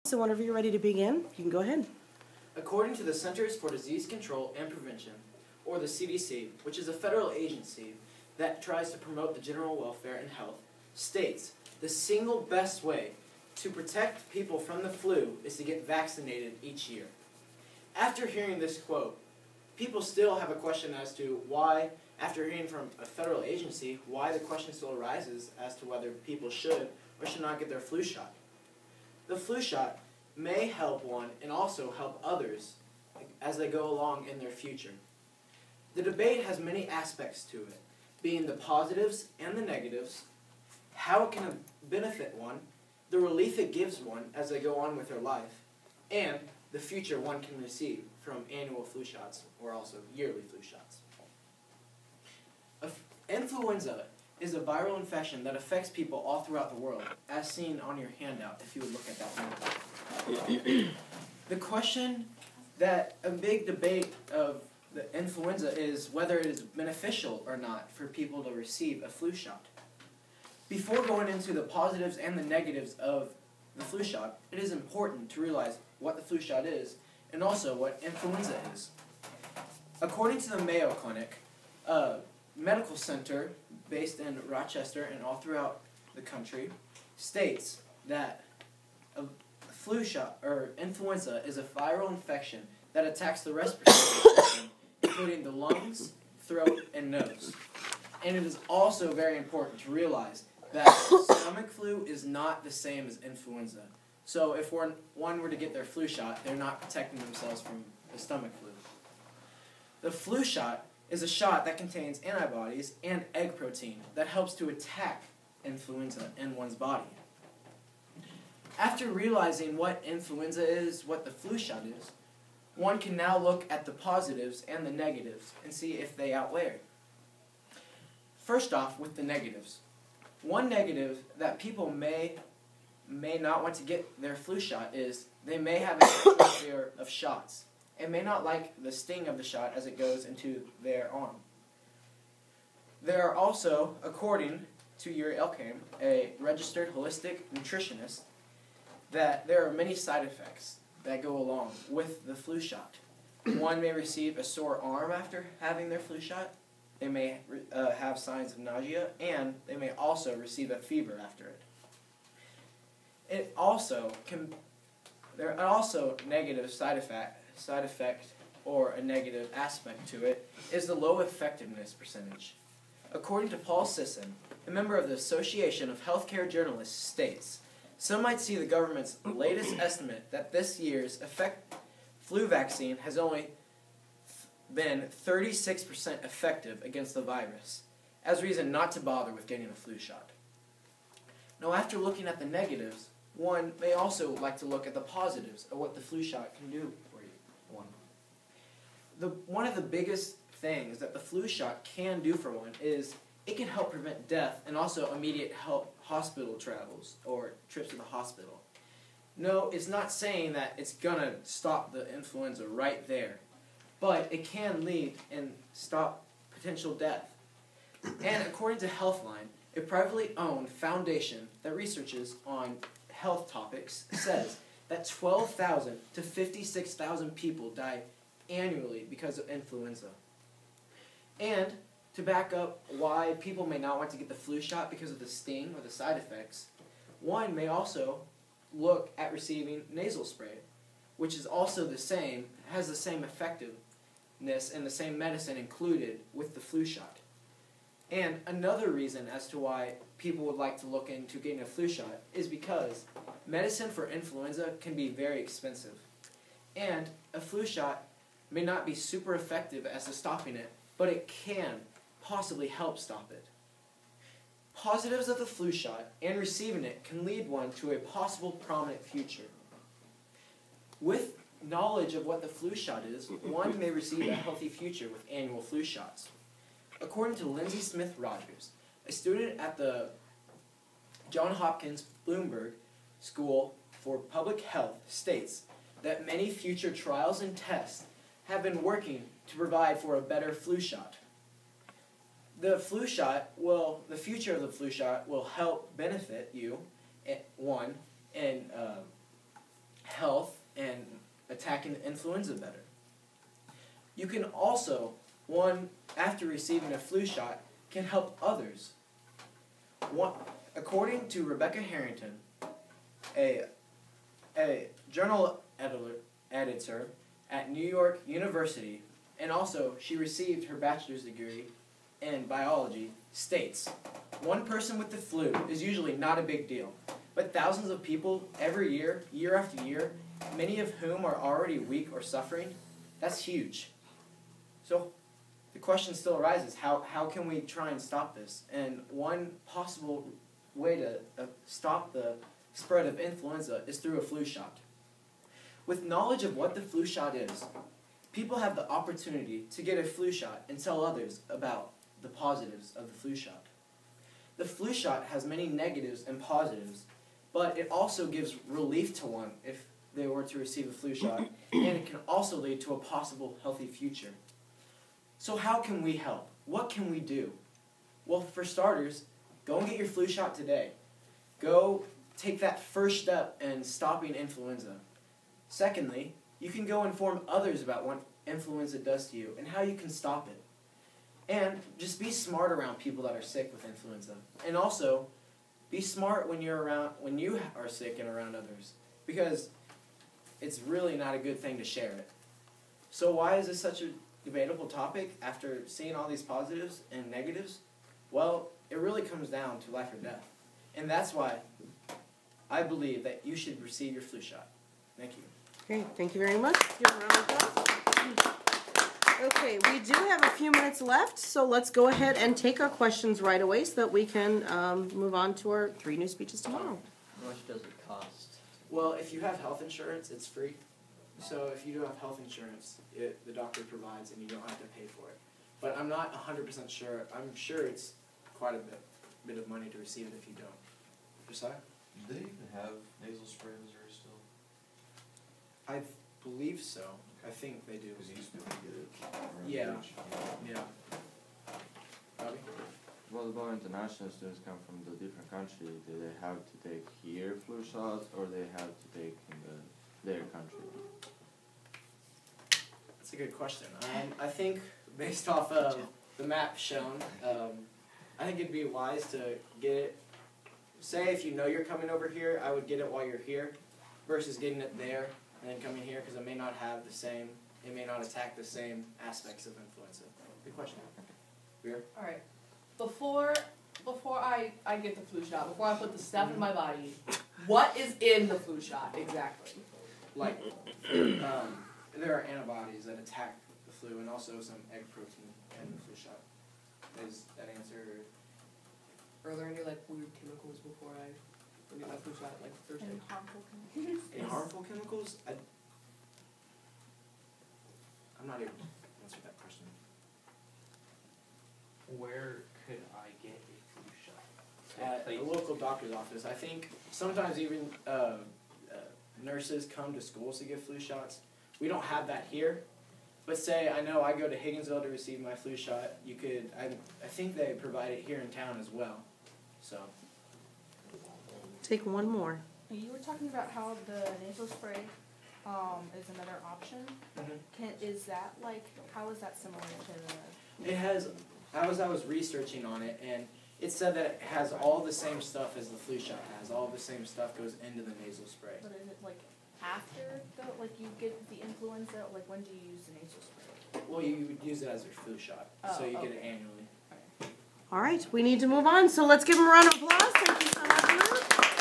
So whenever you're ready to begin, you can go ahead. According to the Centers for Disease Control and Prevention, or the CDC, which is a federal agency that tries to promote the general welfare and health, states the single best way to protect people from the flu is to get vaccinated each year. After hearing this quote, people still have a question as to why, after hearing from a federal agency, why the question still arises as to whether people should or should not get their flu shot. The flu shot may help one and also help others as they go along in their future. The debate has many aspects to it, being the positives and the negatives, how it can benefit one, the relief it gives one as they go on with their life, and the future one can receive from annual flu shots or also yearly flu shots. Influenza is a viral infection that affects people all throughout the world, as seen on your handout if you would look at that one. The question that a big debate of the influenza is whether it is beneficial or not for people to receive a flu shot. Before going into the positives and the negatives of the flu shot, it is important to realize what the flu shot is and also what influenza is. According to the Mayo Clinic, a medical center based in Rochester and all throughout the country, states that a flu shot or influenza is a viral infection that attacks the respiratory system, including the lungs, throat, and nose. And it is also very important to realize that stomach flu is not the same as influenza. So if one were to get their flu shot, they're not protecting themselves from the stomach flu. The flu shot is a shot that contains antibodies and egg protein that helps to attack influenza in one's body. After realizing what influenza is, what the flu shot is, one can now look at the positives and the negatives and see if they outweigh it. First off, with the negatives. One negative that people may not want to get their flu shot is they may have a fear of shots and may not like the sting of the shot as it goes into their arm. There are also, according to Yuri Elkaim, a registered holistic nutritionist, that there are many side effects that go along with the flu shot. One may receive a sore arm after having their flu shot. They may have signs of nausea, and they may also receive a fever after it. There are also negative side effect or a negative aspect to it is the low effectiveness percentage. According to Paul Sisson, a member of the Association of Healthcare Journalists, states, some might see the government's latest estimate that this year's flu vaccine has only been 36% effective against the virus, as reason not to bother with getting a flu shot. Now, after looking at the negatives, one may also like to look at the positives of what the flu shot can do for you. One of the biggest things that the flu shot can do for one is it can help prevent death and also immediate hospital travels or trips to the hospital. No, it's not saying that it's going to stop the influenza right there, but it can lead and stop potential death. And according to Healthline, a privately owned foundation that researches on health topics says that 12,000 to 56,000 people die annually because of influenza. And to back up why people may not want to get the flu shot because of the sting or the side effects, one may also look at receiving nasal spray, which is also the same, has the same effectiveness and the same medicine included with the flu shot. And another reason as to why people would like to look into getting a flu shot is because medicine for influenza can be very expensive. And a flu shot may not be super effective as to stopping it, but it can possibly help stop it. Positives of the flu shot and receiving it can lead one to a possible prominent future. With knowledge of what the flu shot is, one may receive a healthy future with annual flu shots. According to Lindsay Smith Rogers, a student at the Johns Hopkins Bloomberg School for Public Health, states that many future trials and tests have been working to provide for a better flu shot. The future of the flu shot will help benefit you, one, in attacking the influenza better. You can also, one, after receiving a flu shot, can help others. One, according to Rebecca Harrington, a journal editor at New York University, and also she received her bachelor's degree in biology, states, one person with the flu is usually not a big deal, but thousands of people every year, year after year, many of whom are already weak or suffering, that's huge. So the question still arises, how can we try and stop this? And one possible way to stop the spread of influenza is through a flu shot. With knowledge of what the flu shot is, people have the opportunity to get a flu shot and tell others about the positives of the flu shot. The flu shot has many negatives and positives, but it also gives relief to one if they were to receive a flu shot, and it can also lead to a possible healthy future. So how can we help? What can we do? Well, for starters, go and get your flu shot today. Go take that first step in stopping influenza. Secondly, you can go inform others about what influenza does to you and how you can stop it. And just be smart around people that are sick with influenza. And also, be smart when you are sick and around others, because it's really not a good thing to share it. So why is this such a debatable topic after seeing all these positives and negatives? Well, it really comes down to life or death. And that's why I believe that you should receive your flu shot. Thank you. Great, thank you very much. Give a round of applause. Okay, we do have a few minutes left, so let's go ahead and take our questions right away so that we can move on to our 3 new speeches tomorrow. How much does it cost? Well, if you have health insurance, it's free. So if you do have health insurance, the doctor provides and you don't have to pay for it. But I'm not 100% sure. I'm sure it's quite a bit of money to receive it if you don't. Josiah? Do they even have nasal spray in Missouri still? I believe so. I think they do. Because you used to be able to get it. around Yeah. the beach. Yeah. Bobby? What about international students come from the different country? Do they have to take here flu shots or they have to take in their country? That's a good question. I think based off of the map shown, I think it'd be wise to get it. Say if you know you're coming over here, I would get it while you're here versus getting it there and then coming here, because it may not have the same, it may not attack the same aspects of influenza. Good question. Veer? Alright. Before I get the flu shot, before I put the stuff in my body, what is in the flu shot exactly? Like, there are antibodies that attack the flu and also some egg protein in the flu shot. Does that answer? Are there any like weird chemicals before I get my flu shot, like Thursday? And harmful chemicals. Any harmful chemicals? I'm not able to answer that question. Where could I get a flu shot? At a local doctor's office. I think sometimes even nurses come to schools to give flu shots. We don't have that here. But say I know I go to Higginsville to receive my flu shot. You could, I think they provide it here in town as well. So. Take one more. You were talking about how the nasal spray is another option. Is that like, how is that similar to the... It has, I was researching on it, and it said that it has all the same stuff as the flu shot has. All the same stuff goes into the nasal spray. But is it like after, like you get the influenza, like when do you use the nasal spray? Well, you would use it as your flu shot, so you get it annually. All right, we need to move on, so let's give them a round of applause. Thank you so much, Ruth.